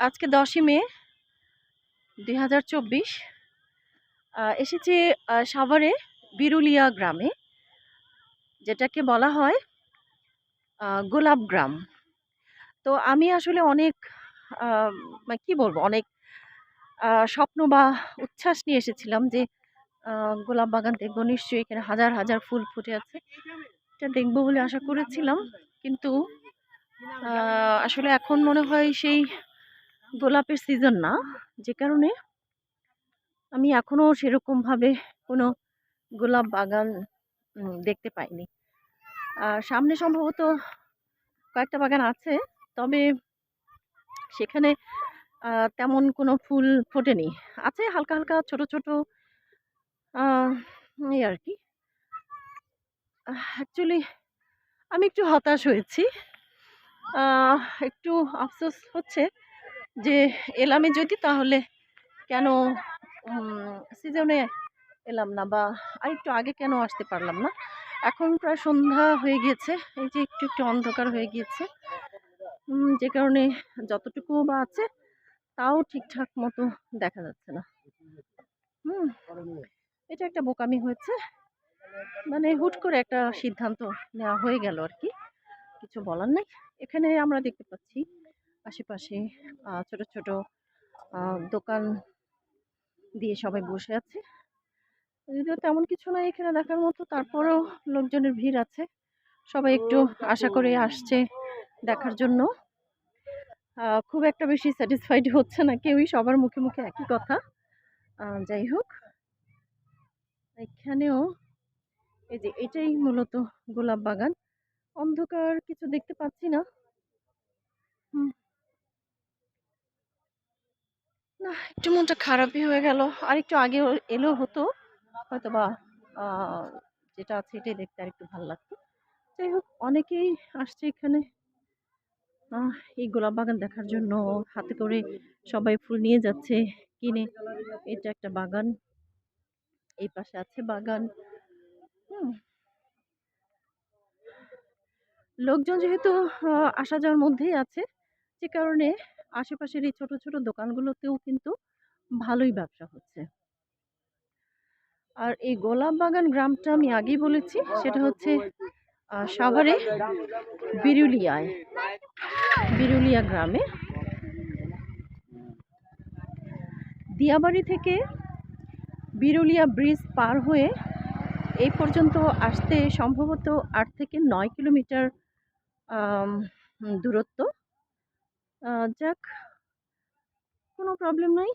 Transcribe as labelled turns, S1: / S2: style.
S1: আজকে ১০ই মে ২০২৪ এসেছি সাভারে বিরুলিয়া গ্রামে, যেটাকে বলা হয় গোলাপ গ্রাম। তো আমি আসলে অনেক আ কি বলবো, অনেক স্বপ্ন বা উচ্ছ্বাস নিয়ে এসেছিলাম যে আ গোলাপ বাগান দেখব, নিশ্চয়ই এখানে হাজার, হাজার ফুল ফুটে আছে। এটা দেখব বলে আশা করেছিলাম। কিন্তু আ আসলে এখন মনে হয় সেই গোলাপের সিজন না। যে কারণে আমি এখনো সেরকমভাবে কোনো গোলাপ বাগান দেখতে পাইনি। সামনে সম্ভবত কয়েকটা বাগান আছে। তবে সেখানে তেমন কোনো ফুল ফোটেনি। আছে হালকা, হালকা ছোট, ছোট আ এই আরকি। অ্যাকচুয়ালি আমি একটু হতাশ হয়েছি। একটু আফসোস হচ্ছে যে এলামই যদি, তাহলে কেন সিজনে এলাম না, বা আরেকটু আগে কেন আসতে পারলাম না। এখন প্রায় সন্ধ্যা হয়ে গিয়েছে। এই যে একটু, একটু অন্ধকার হয়ে গিয়েছে। যে কারণে যতটুকু বা আছে তাও ঠিকঠাক মতো দেখা যাচ্ছে না। হুম, এটা একটা বোকামি হয়েছে। মানে হুট করে একটা সিদ্ধান্ত নেওয়া হয়ে গেল আরকি। কিছু বলার নাই। এখানে আমরা দেখতে পাচ্ছি আশেপাশে ছোট, ছোট আ দোকান দিয়ে সবাই বসে আছে। যদিও তেমন কিছু নাই এখানে দেখার মতো, তারপরেও লোকজনের ভিড় আছে। সবাই একটু আশা করে আসছে দেখার জন্য। খুব একটা বেশি স্যাটিসফাইড হচ্ছে না কেউই, সবার মুখে, মুখে একই কথা। যাই হোক, এখানেও এই যে এটাই মূলত গোলাপ বাগান। অন্ধকার, কিছু দেখতে পাচ্ছি না। হুম, না, একটু মনটা খারাপই হয়ে গেল। আরেকটু আগে এলেও হতো হয়তোবা আ যেটা আছে এটাই দেখতে আরেকটু ভাল লাগতো। যাই হোক, অনেকেই আসছে এখানে এই গোলাপ বাগান দেখার জন্য। হাতে করে সবাই ফুল নিয়ে যাচ্ছে কিনে। এটা একটা বাগান, এই পাশে আছে বাগান। হুম, লোকজন যেহেতু আসা যাওয়ার মধ্যেই আছে, যে কারণে আশেপাশের এই ছোট, ছোট দোকানগুলোতেও কিন্তু ভালোই ব্যবসা হচ্ছে। আর এই গোলাপ বাগান গ্রামটা আমি আগেই বলেছি, সেটা হচ্ছে সাভারে বিরুলিয়ায়, বিরুলিয়া গ্রামে। দিয়াবাড়ি থেকে বিরুলিয়া ব্রিজ পার হয়ে এই পর্যন্ত আসতে সম্ভবত ৮ থেকে ৯ কিলোমিটার আম দূরত্ব। যাক, কোনো প্রবলেম নাই।